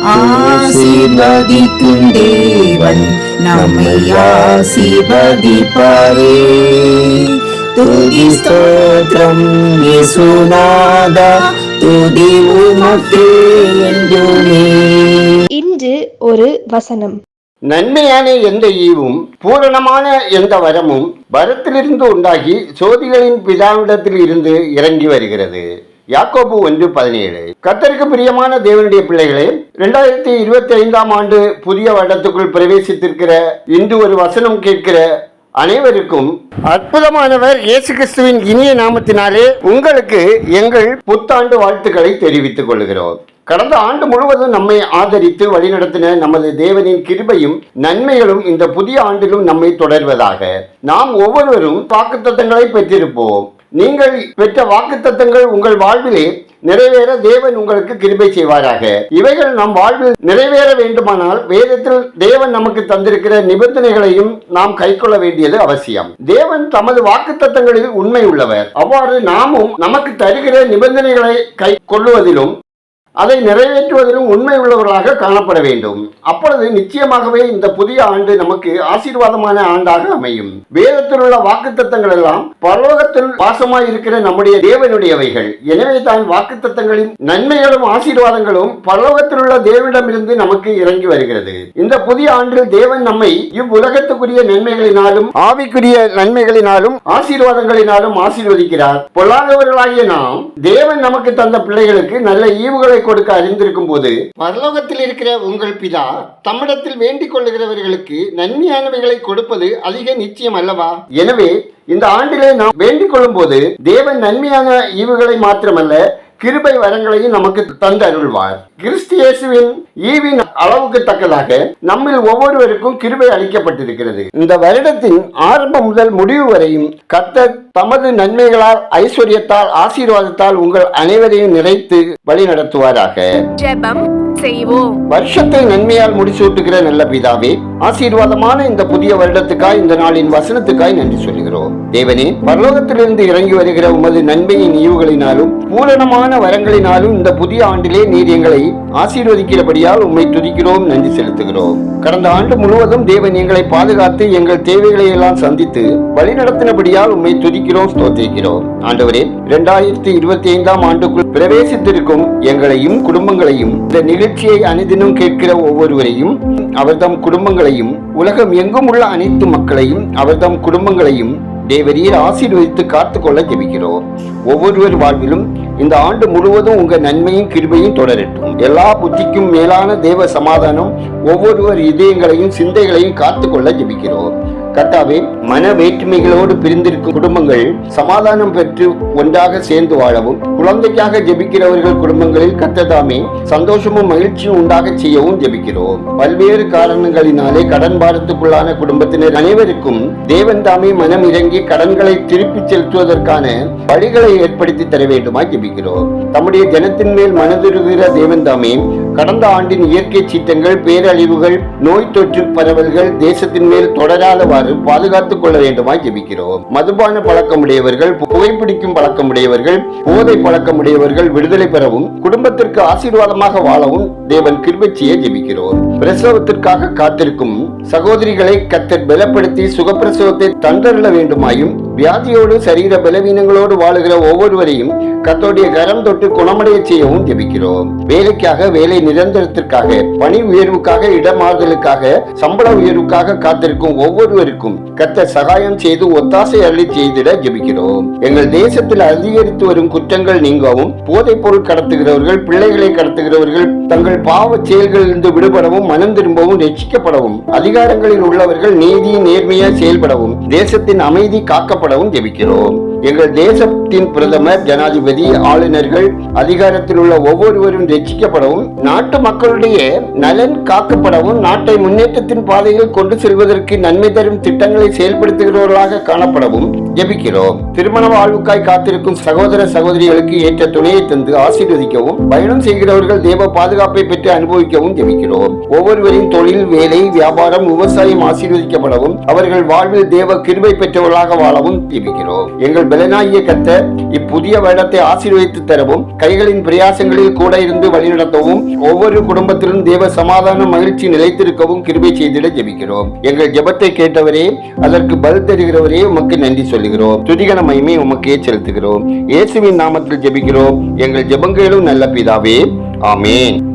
ஆசீர்வதிக்கும் தேவன் நம்மை ஆசீர்வதிப்பாரே. துதி ஸ்தோத்திரம் இயேசுநாதா, துதி உமக்கே என்றுமே. இன்று ஒரு வசனம். நன்மையான எந்த ஈவும் பூரணமான எந்த வரமும் வரத்திலிருந்து உண்டாகி சோதிகளின் பிதாவிடத்தில் இருந்து இறங்கி வருகிறது. யாக்கோபு 1:17. கர்த்தருக்கு பிரியமான தேவனுடைய பிள்ளைகளே, 2025 ஆண்டு புதிய வருடத்துக்குள் பிரவேசித்திருக்கிற இன்று ஒரு வசனம் கேட்கிற அனைவருக்கும் அற்புதமானவர் இயேசு கிறிஸ்துவின் இனிய நாமத்தினாலே உங்களுக்கு எங்கள் புத்தாண்டு வாழ்த்துக்களை தெரிவித்துக் கொள்கிறோம். கடந்த ஆண்டு முழுவதும் நம்மை ஆதரித்து வழிநடத்தின நமது தேவனின் கிருபையும் நன்மைகளும் இந்த புதிய ஆண்டிலும் நம்மை தொடர்வதாக. நாம் ஒவ்வொருவரும் வாக்குத்தத்தங்களை பெற்றிருப்போம். நீங்கள் பெற்ற வாக்குத்தத்தங்கள் உங்கள் வாழ்விலே நிறைவேற தேவன் உங்களுக்கு கிருபை செய்வாராக. இவைகள் நம் வாழ்வில் நிறைவேற வேண்டுமானால் வேதத்தில் தேவன் நமக்கு தந்திருக்கிற நிபந்தனைகளையும் நாம் கைக்கொள்ள வேண்டியது அவசியம். தேவன் தமது வாக்குத்தத்தங்களில் உண்மை உள்ளவர். அவ்வாறு நாமும் நமக்கு தருகிற நிபந்தனைகளை கை கொள்ளுவதிலும் அதை நிறைவேற்றுவதிலும் உண்மை உள்ளவர்களாக காணப்பட வேண்டும். அப்பொழுது நிச்சயமாகவே இந்த புதிய ஆண்டு நமக்கு ஆசீர்வாதமான ஆண்டாக அமையும். வேதத்தில் உள்ள வாக்குத்தத்தங்கள் எல்லாம் பரலோகத்தில் வாசமாய் இருக்கிற நம்முடைய தேவனுடையவைகள். எனவே தான் வாக்குத்தத்தங்களின் நன்மைகளும் ஆசீர்வாதங்களும் பரலோகத்தில் உள்ள தேவனிடமிருந்து நமக்கு இறங்கி வருகிறது. இந்த புதிய ஆண்டில் தேவன் நம்மை இவ்வுலகத்துக்குரிய நன்மைகளினாலும் ஆவிக்குரிய நன்மைகளினாலும் ஆசீர்வாதங்களினாலும் ஆசீர்வதிக்கிறார். பொல்லாதவர்களாகிய நாம் தேவன் நமக்கு தந்த பிள்ளைகளுக்கு நல்ல ஈவுகளை கொடுக்க அறிந்திருக்கும் போது பரலோகத்தில் இருக்கிற உங்கள் பிதா தம்மிடத்தில் வேண்டிக் கொள்ளுகிறவர்களுக்கு நன்மையானவைகளை கொடுப்பது அதிக நிச்சயம் அல்லவா? எனவே இந்த ஆண்டிலே நாம் வேண்டிக் கொள்ளும் போது தேவன் நன்மையான ஈவுகளை மாத்திரமல்ல கிருபை வரங்களையும் நமக்கு தந்து அருள்வார். கிறிஸ்து இயேசுவின் ஈவின் அளவுக்கு தக்கதாக நம்மில் ஒவ்வொருவருக்கும் கிருபை அளிக்கப்பட்டிருக்கிறது. இந்த வருடத்தின் ஆரம்பம் முதல் முடிவு வரையும் கர்த்தர் தமது நன்மைகளால் ஐஸ்வர்யத்தால் ஆசீர்வாதத்தால் உங்கள் அனைவரையும் நிறைத்து வழி நடத்துவாராக. ஜெபம் செய்வோம். வருஷத்தை நன்மையால் முடிசூட்டுகிற நல்ல பிதாவே, ஆசீர்வாதமான இந்த புதிய வருடத்துக்காய் இந்த நாளின் வசனத்துக்காய் நன்றி சொல்கிறோம். தேவனே, பரலோகத்திலிருந்து இறங்கி வருகிற உமது நன்மையின் ஈவுகளினாலும் பூரணமான வரங்களினாலும் இந்த புதிய ஆண்டிலே நீர் எங்களை ஆசீர்வதிக்கிறபடியால் உம்மை துதிக்கிறோம், நன்றி செலுத்துகிறோம். கடந்த ஆண்டு முழுவதும் தேவன் எங்களை பாதுகாத்து எங்கள் தேவைகளை எல்லாம் சந்தித்து வழி நடத்தினபடியால் உம்மை துதிக்கிறோம், ஸ்தோத்திரிக்கிறோம். ஆண்டவரே, 2025 ஆண்டுக்குள் பிரவேசித்திருக்கும் எங்களையும் குடும்பங்களையும் இந்த நிகழ்ச்சியை அனுதினம் கேட்கிற ஒவ்வொருவரையும் அவர்தம் குடும்பங்களையும் உலகம் எங்கும் உள்ள அனைத்து மக்களையும் அவர்தம் குடும்பங்களையும் தேவரீர் ஆசீர்வதித்து காத்துக்கொள்ள ஜெபிக்கிறோம். ஒவ்வொருவர் வாழ்விலும் இந்த ஆண்டு முழுவதும் உங்க நன்மையும் கிருபையும் தொடரட்டும். எல்லா புத்திக்கும் மேலான தேவ சமாதானம் ஒவ்வொருவர் இதயங்களையும் சிந்தைகளையும் காத்துக்கொள்ள ஜெபிக்கிறோம். கர்த்தாவே, மன வேற்றுமைகளோடு பிரிந்திருக்கும் குடும்பங்கள் சமாதானம் பெற்று ஒன்றாக சேர்ந்து வாழவும், குழந்தைக்காக ஜெபிக்கிறவர்கள் குடும்பங்களில் கர்த்ததாமே சந்தோஷமும் மகிழ்ச்சியும் உண்டாக செய்யவும் ஜெபிக்கிறோம். பல்வேறு காரணங்களினாலே கடன் பாரத்துக்குள்ளான குடும்பத்தினர் அனைவருக்கும் தேவன் தாமே மனம் இறங்கி கடன்களை திருப்பி செலுத்துவதற்கான வழிகளை ஏற்படுத்தி தர வேண்டுமா ஜெபிக்கிறோம். தம்முடைய ஜனத்தின் மேல் மனதுருகிற தேவன் தாமே கடந்த ஆண்டின் இயற்கை சீற்றங்கள், பேரழிவுகள், நோய் தொற்று பரவல்கள் தேசத்தின் மேல் தொடராதவாறு பாதுகாத்துக் கொள்ள வேண்டுமாய் ஜெபிக்கிறோம். மதுபான பழக்கமுடையவர்கள், புகைப்பிடிக்கும் பழக்கமுடையவர்கள், போதை பழக்கமுடையவர்கள் விடுதலை பெறவும், குடும்பத்திற்கு ஆசீர்வாதமாக வாழவும் தேவன் கிருபை செய்ய ஜெபிக்கிறோம். பிரசவத்திற்காக காத்திருக்கும் சகோதரிகளை கர்த்தர் பலப்படுத்தி சுகப்பிரசவத்தை தந்தருள வேண்டுமாயும், வியாதியோடு சரீர பலவீனங்களோடு வாழுகிற ஒவ்வொருவரையும் கர்த்தருடைய கரம் தொட்டு குணமடைய செய்யவும் ஜெபிக்கிறோம். வேலைக்காக, வேலை நிரந்தரத்திற்காக, பணி உயர்வுக்காக, இடமாறுதலுக்காக, சம்பள உயர்வுக்காக காத்திருக்கும் ஒவ்வொருவருக்கும் கர்த்தர் சகாயம் செய்து ஒத்தாசை அருளி செய்திட ஜெபிக்கிறோம். எங்கள் தேசத்தில் அதிகரித்து வரும் குற்றங்கள் நீங்கவும், போதைப் பொருள் கடத்துகிறவர்கள், பிள்ளைகளை கடத்துகிறவர்கள் தங்கள் பாவ செயல்களிலிருந்து விடுபடவும், மனம் திரும்பவும், ரட்சிக்கப்படவும், அதிகாரங்களில் உள்ளவர்கள் நீதி நேர்மையாக செயல்படவும், தேசத்தின் அமைதி காக்கப்படவும் ஜெபிக்கிறோம். எங்கள் தேசத்தின் பிரதமர், ஜனாதிபதி, ஆளுநர்கள், அதிகாரத்தில் உள்ள ஒவ்வொருவரும் ரட்சிக்கப்படவும், நாட்டு மக்களுடைய நலன் காக்கப்படவும், நாட்டை முன்னேற்றத்தின் பாதையில் கொண்டு செல்வதற்கு நன்மை தரும் திட்டங்களை செயல்படுத்துகிறவர்களாக காணப்படவும் ஜெபிக்கிறோம். திருமண வாழ்வுக்காய் காத்திருக்கும் சகோதர சகோதரிகளுக்கு ஏற்ற துணையை தந்து ஆசீர்வதிக்கவும், பயணம் செய்கிறவர்கள் தேவ பாதுகாப்பை பெற்று அனுபவிக்கவும் ஜெபிக்கிறோம். ஒவ்வொருவரின் தொழில், வேலை, வியாபாரம், விவசாயம் ஆசீர்வதிக்கப்படவும், அவர்கள் வாழ்வில் தேவ கிருபை பெற்றவர்களாக வாழவும் ஜெபிக்கிறோம். எங்கள் பலனாகிய கர்த்தர் இப்புதிய வருடத்தை ஆசீர்வதித்து தரவும், கைகளின் பிரயாசங்களில் கூட இருந்து வழிநடத்தவும், ஒவ்வொரு குடும்பத்திலும் தேவ சமாதானம் மகிழ்ச்சி நிலைத்திருக்கவும் கிருபை செய்திட ஜெபிக்கிறோம். எங்கள் ஜெபத்தை கேட்டவரே, அதற்கு பதில் தருகிறவரே, உமக்கு நன்றி சொல்லுகிறோம். துதிகன மகிமை உமக்கே செலுத்துகிறோம். இயேசுவின் நாமத்தில் ஜெபிக்கிறோம் எங்கள் ஜெபங்களும் நல்ல பிதாவே, ஆமென்.